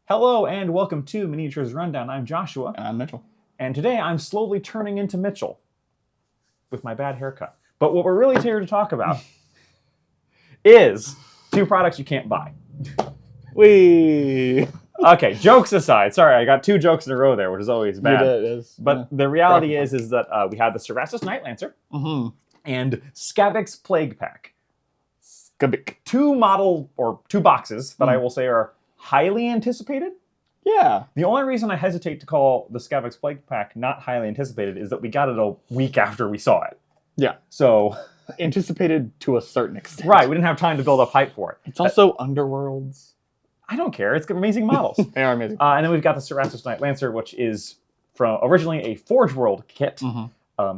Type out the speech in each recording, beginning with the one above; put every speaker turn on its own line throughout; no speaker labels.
Hello and welcome to Miniatures Rundown. I'm Joshua.
And I'm Mitchell.
And today I'm slowly turning into Mitchell with my bad haircut. But what we're really here to talk about is two products you can't buy. Okay, jokes aside. Sorry, I got two jokes in a row there, which is always bad.
It is.
But the reality is that we have the Cerastus Night Lancer and Skabbik's Plaguepack.
Skabbik.
Two boxes that I will say are highly anticipated.
Yeah.
The only reason I hesitate to call the Skabbik's Plaguepack not highly anticipated is that we got it a week after we saw it.
Yeah.
So
anticipated to a certain extent.
Right, we didn't have time to build up hype for it.
It's also Underworlds.
I don't care. It's got amazing models.
They are amazing.
And then we've got the Cerastus Night Lancer, which is from originally a Forge World kit.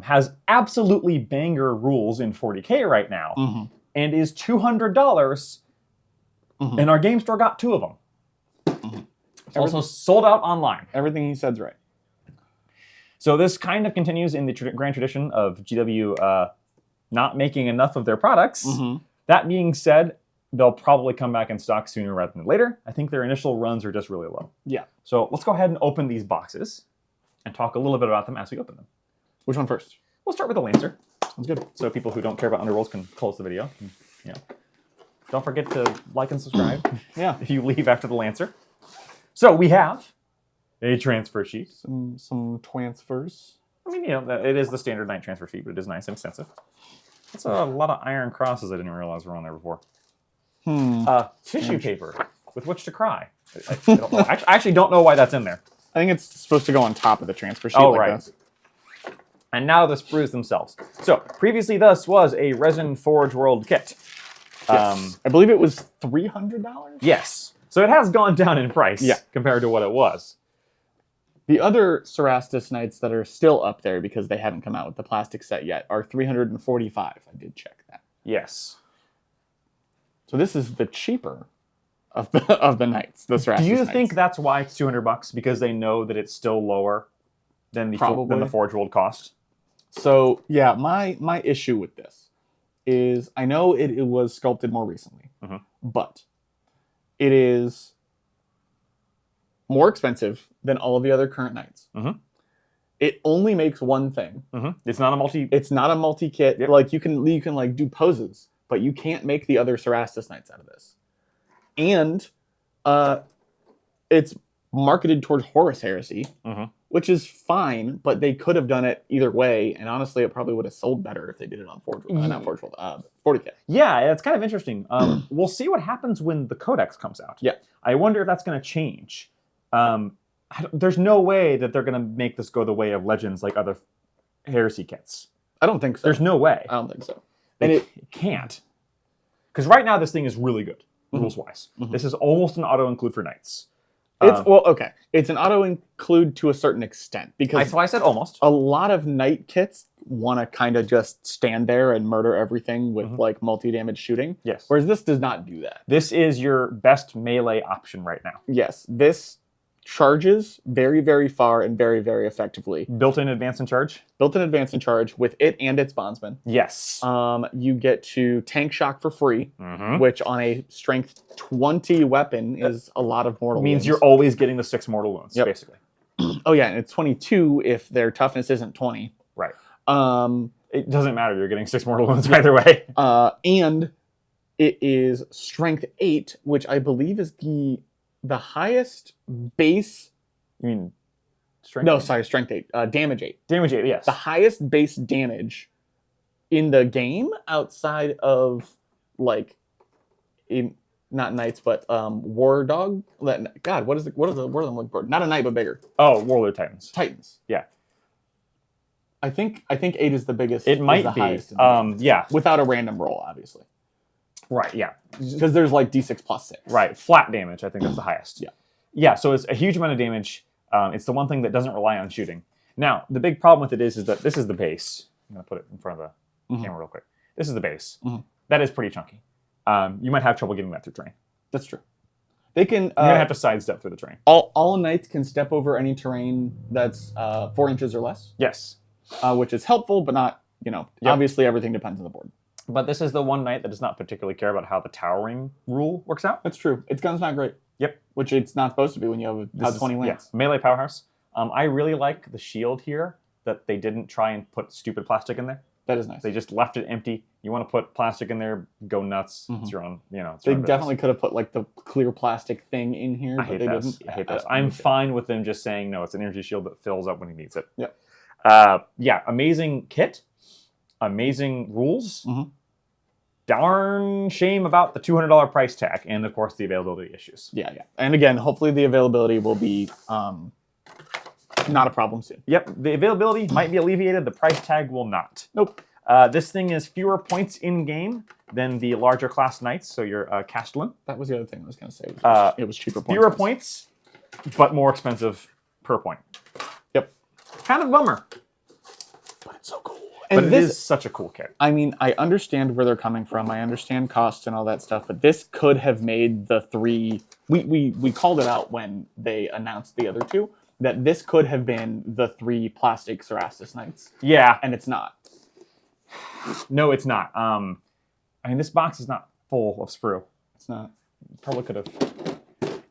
Has absolutely banger rules in 40K right now, and is $200. And our game store got two of them. It's also sold out online.
Everything he said's right.
So this kind of continues in the grand tradition of GW not making enough of their products. That being said, they'll probably come back in stock sooner rather than later. I think their initial runs are just really low.
Yeah.
So let's go ahead and open these boxes and talk a little bit about them as we open them.
Which one first?
We'll start with the Lancer.
Sounds good.
So people who don't care about Underworlds can close the video. Yeah. Don't forget to like and subscribe.
Yeah.
If you leave after the Lancer. So we have a transfer sheet.
Some transfers.
I mean, it is the standard night transfer sheet, but it is nice and extensive. That's a lot of iron crosses I didn't realize were on there before. Tissue paper with which to cry. I don't know. I actually don't know why that's in there.
I think it's supposed to go on top of the transfer sheet.
Oh,
like
right.
This.
And now the sprues themselves. So previously this was a Resin Forge World kit.
Yes. I believe it was $300?
Yes. So it has gone down in price compared to what it was.
The other Cerastus Knights that are still up there because they haven't come out with the plastic set yet are $345. I did check that.
Yes.
So this is the cheaper of the Knights, the Cerastus
Do you
Knights.
think that's why it's $200? Because they know that it's still lower than the Forge World cost?
So, yeah, my issue with this is I know it was sculpted more recently, but it is more expensive than all of the other current Knights. It only makes one thing.
It's not a multi.
It's not a multi-kit.
Yep.
Like you can like do poses, but you can't make the other Cerastus Knights out of this. And it's marketed towards Horus Heresy, which is fine, but they could have done it either way. And honestly, it probably would have sold better if they did it on Forge World, not Forge World, 40K.
Yeah, it's kind of interesting. We'll see what happens when the Codex comes out.
Yeah.
I wonder if that's going to change. There's no way that they're going to make this go the way of Legends like other Heresy kits.
I don't think so.
There's no way.
I don't think so.
And it can't. Because right now this thing is really good, rules-wise. This is almost an auto-include for Knights.
Okay. It's an auto-include to a certain extent. Because
That's why I said almost.
a lot of Knight kits want to kind of just stand there and murder everything with like multi-damage shooting.
Yes.
Whereas this does not do that.
This is your best melee option right now.
Yes. This charges very, very far and very, very effectively.
Built-in advance and charge?
Built-in advance and charge with it and its bondsman.
Yes.
You get to tank shock for free, which on a strength 20 weapon is a lot of mortal wounds.
Means you're always getting the 6 mortal wounds, basically.
Oh yeah, and it's 22 if their toughness isn't 20.
Right.
Um,
It doesn't matter. You're getting 6 mortal wounds either way.
and it is strength 8, which I believe is the highest base.
You mean strength?
No, sorry, strength 8. Damage 8.
Damage 8, yes.
The highest base damage in the game outside of like not knights, but war dog. God, what is the word I'm looking for? Not a knight, but bigger.
Oh, Warlord Titans.
Titans.
Yeah.
I think 8 is the biggest.
It might
the
be.
Highest
Yeah.
without a random roll, obviously.
Right. Yeah.
Because there's like D6 plus 6.
Right. Flat damage. I think that's the highest.
Yeah.
Yeah. So it's a huge amount of damage. It's the one thing that doesn't rely on shooting. Now, the big problem with it is that this is the base. I'm going to put it in front of the camera real quick. This is the base. That is pretty chunky. You might have trouble getting that through terrain.
That's true. They can.
You're going to have to sidestep through the terrain.
All knights can step over any terrain that's 4 inches or less.
Yes.
Which is helpful, but not, obviously everything depends on the board.
But this is the one knight that does not particularly care about how the towering rule works out.
That's true. Its gun's not great.
Yep.
Which it's not supposed to be when you have a 20 lance.
Yeah, melee powerhouse. I really like the shield here that they didn't try and put stupid plastic in there.
That is nice.
They just left it empty. You want to put plastic in there, go nuts. It's your own, it's
They
your own
definitely
business.
could have put like the clear plastic thing in here, but
I hate
they
those.
didn't.
I hate those. I'm fine with them just saying, no, it's an energy shield that fills up when he needs it.
Yeah.
Yeah, amazing kit. Amazing rules. Darn shame about the $200 price tag, and of course the availability issues.
Yeah. And again, hopefully the availability will be not a problem soon.
Yep, the availability might be alleviated. The price tag will not.
Nope.
This thing is fewer points in game than the larger class knights, so your Castellan.
That was the other thing I was going to say. It was cheaper points.
Fewer points, but more expensive per point.
Yep.
Kind of a bummer.
But it's so cool.
But
And
it is such a cool kit.
I mean, I understand where they're coming from. I understand costs and all that stuff, but this could have made the three... We called it out when they announced the other two, that this could have been the 3 plastic Cerastus Knights.
Yeah.
And it's not.
No, it's not. I mean, this box is not full of sprue.
It's not.
Probably could have.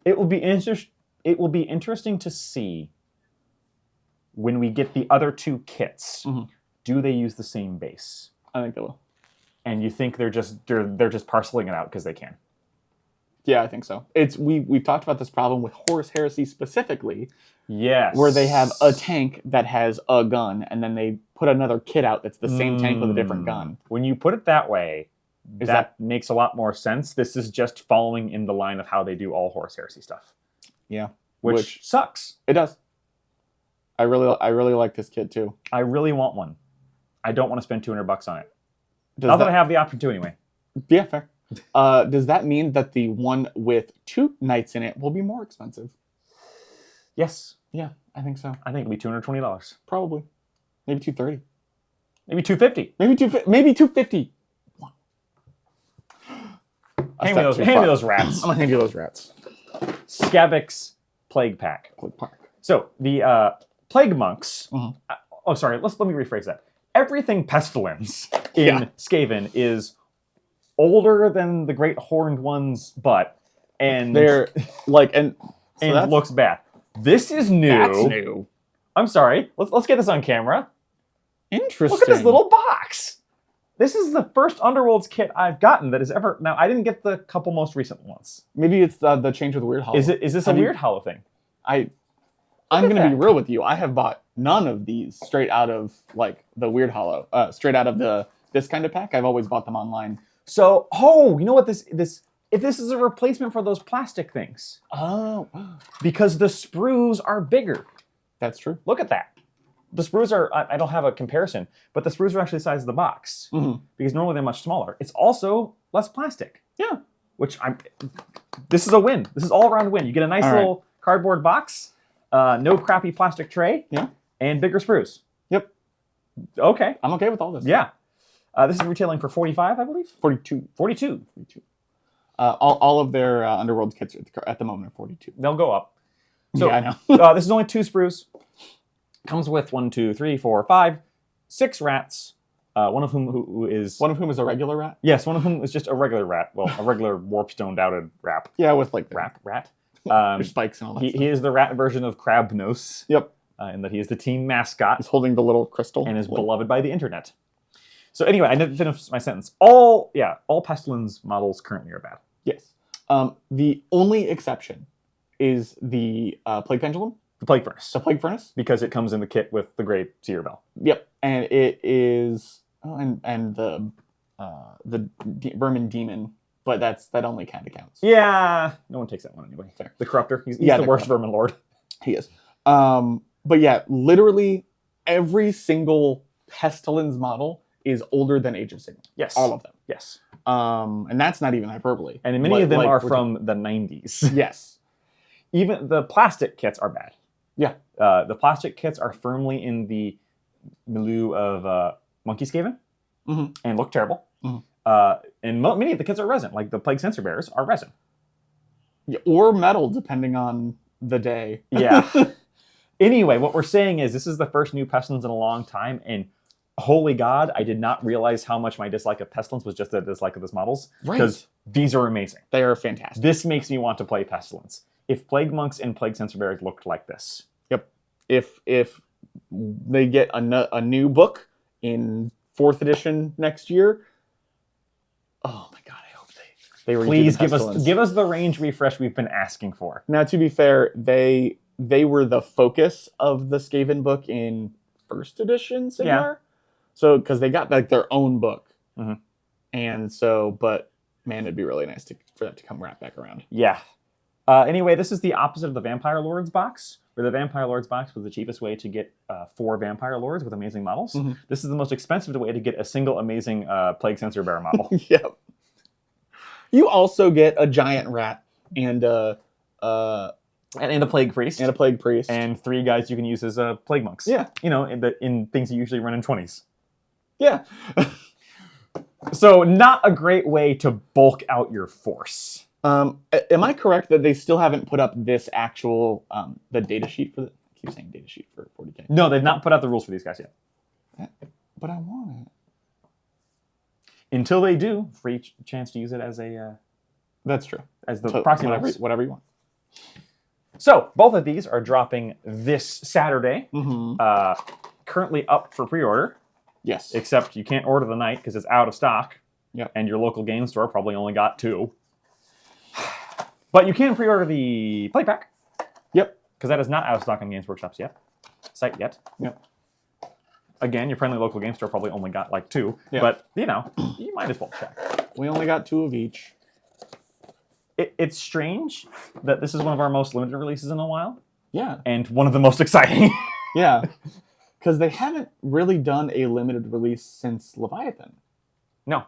It will be interesting to see when we get the other 2 kits. Do they use the same base?
I think they will.
And you think they're just parceling it out because they can?
Yeah, I think so. We've talked about this problem with Horus Heresy specifically.
Yes.
Where they have a tank that has a gun, and then they put another kit out that's the same tank with a different gun.
When you put it that way, that makes a lot more sense. This is just following in the line of how they do all Horus Heresy stuff.
Yeah.
Which sucks.
It does. I really like this kit too.
I really want one. I don't want to spend $200 on it. Not that I have the option to anyway.
Yeah, fair. Does that mean that the one with 2 knights in it will be more expensive?
Yes.
Yeah, I think so.
I think it'll be $220.
Probably. Maybe 230.
Maybe $250.
Maybe 250.
Hand me those rats.
I'm gonna hand you those rats.
Skabbik's Plaguepack. So the Plague Monks. Let me rephrase that. Everything Pestilence in Skaven is older than the Great Horned One's butt, and
they're like and
looks bad. This is new.
That's new.
I'm sorry. Let's get this on camera.
Interesting.
Look at this little box. This is the first Underworlds kit I've gotten that has ever. Now I didn't get the couple most recent ones.
Maybe it's the change with the weird hollow.
Is this a weird hollow thing?
I'm going to be real with you. I have bought none of these straight out of like the weird hollow, straight out of this kind of pack. I've always bought them online.
So, you know what this if this is a replacement for those plastic things.
Oh.
Because the sprues are bigger.
That's true.
Look at that. The sprues are, I don't have a comparison, but the sprues are actually the size of the box. Because normally they're much smaller. It's also less plastic.
Yeah.
This is a win. This is all around win. You get a nice little cardboard box, no crappy plastic tray, and bigger sprues.
Yep.
Okay.
I'm okay with all this.
Yeah. This is retailing for $45, I believe?
42.
42.
All of their Underworld kits at the moment are 42.
They'll go up. So,
yeah, I know.
This is only 2 sprues. Comes with 1, 2, 3, 4, 5, 6 rats. One of whom is
a regular rat.
Yes, one of whom is just a regular rat. Well, a regular warpstone doubted rat.
Yeah, with like
rat.
There's spikes and all that.
He is the rat version of Crabnose.
Yep.
In that he is the team mascot.
He's holding the little crystal
and is beloved by the internet. So anyway, I didn't finish my sentence. All Pestilence models currently are bad.
Yes. The only exception is the Plague Pendulum.
The Plague Furnace.
The Plague Furnace.
Because it comes in the kit with the Grey Seer Bell.
Yep. And it is... and the Vermin Demon, but that only kind of counts.
Yeah. No one takes that one anyway.
Fair.
The Corruptor. He's the worst Vermin Lord.
He is. But yeah, literally every single Pestilence model is older than Age of Sigmar.
Yes.
All of them.
Yes.
And that's not even hyperbole.
And many of them are from the 90s.
Yes.
Even the plastic kits are bad.
Yeah.
The plastic kits are firmly in the milieu of Monkey Skaven and look terrible. And many of the kits are resin, like the Plague Sensor Bearers are resin.
Yeah, or metal, depending on the day.
Yeah. Anyway, what we're saying is this is the first new Pestilence in a long time, and holy God, I did not realize how much my dislike of Pestilence was just a dislike of those models.
Right.
Because these are amazing.
They are fantastic.
This makes me want to play Pestilence. If Plague Monks and Plague Censer Bears looked like this.
Yep. If they get a new book in 4th edition next year, oh my God, I hope they redo
Please
the
give us the range refresh we've been asking for.
Now, to be fair, they were the focus of the Skaven book in 1st edition, Sigmar.
Yeah.
So, because they got like their own book.
Mm-hmm.
And so, but man, it'd be really nice for that to come wrap back around.
Yeah. Anyway, this is the opposite of the Vampire Lords box, where the Vampire Lords box was the cheapest way to get 4 Vampire Lords with amazing models.
Mm-hmm.
This is the most expensive way to get a single amazing Plague Censer Bear model.
Yep. You also get a giant rat and a
Plague Priest.
And a Plague Priest.
And 3 guys you can use as Plague Monks.
Yeah.
You know, in things you usually run in 20s.
Yeah.
So not a great way to bulk out your force.
Am I correct that they still haven't put up this actual the data sheet for the? I keep saying data sheet for 40K.
No, they've not put out the rules for these guys yet.
But I want it.
Until they do, free chance to use it as a.
That's true.
As the proxy
whatever you want.
So both of these are dropping this Saturday.
Mm-hmm.
Currently up for pre-order.
Yes.
Except you can't order the night because it's out of stock.
Yep.
And your local game store probably only got 2. But you can pre-order the Plaguepack.
Yep.
Because that is not out of stock on Games Workshop's site yet.
Yep.
Again, your friendly local game store probably only got like 2.
Yep.
But, you know, you might as well check.
We only got 2 of each.
It's strange that this is one of our most limited releases in a while.
Yeah.
And one of the most exciting.
Yeah. Because they haven't really done a limited release since Leviathan.
No.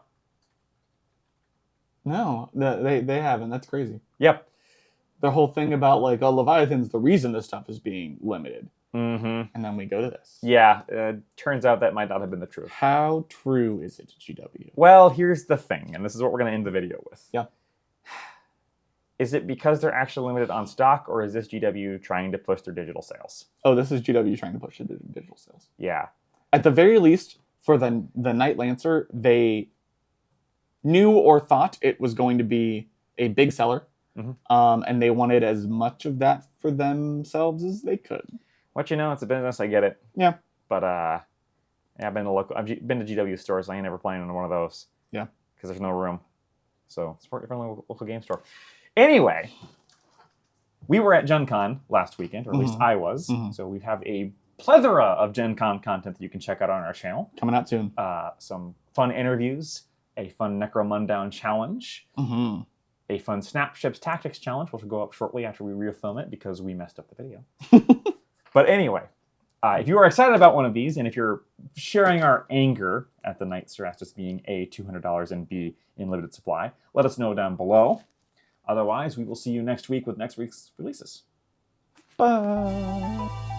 No, they haven't. That's crazy.
Yep.
The whole thing about like, oh, Leviathan's the reason this stuff is being limited.
Mm-hmm.
And then we go to this.
Yeah, turns out that might not have been the truth.
How true is it, GW?
Well, here's the thing, and this is what we're going to end the video with.
Yeah.
Is it because they're actually limited on stock, or is this GW trying to push their digital sales?
Oh, this is GW trying to push the digital sales.
Yeah.
At the very least, for the Night Lancer, they knew or thought it was going to be a big seller, and they wanted as much of that for themselves as they could.
What you know, it's a business. I get it.
Yeah.
But yeah, I've been to GW stores. I ain't never playing in one of those.
Yeah.
Because there's no room. So support your friendly local game store. Anyway, we were at Gen Con last weekend, or at least I was. So we have a plethora of Gen Con content that you can check out on our channel.
Coming out soon.
Some fun interviews, a fun Necro Mundown challenge, a fun Snapships Tactics challenge, which will go up shortly after we refilm it because we messed up the video. But anyway, if you are excited about one of these, and if you're sharing our anger at the Knight Cerastus being A, $200 and B, in limited supply, let us know down below. Otherwise, we will see you next week with next week's releases.
Bye.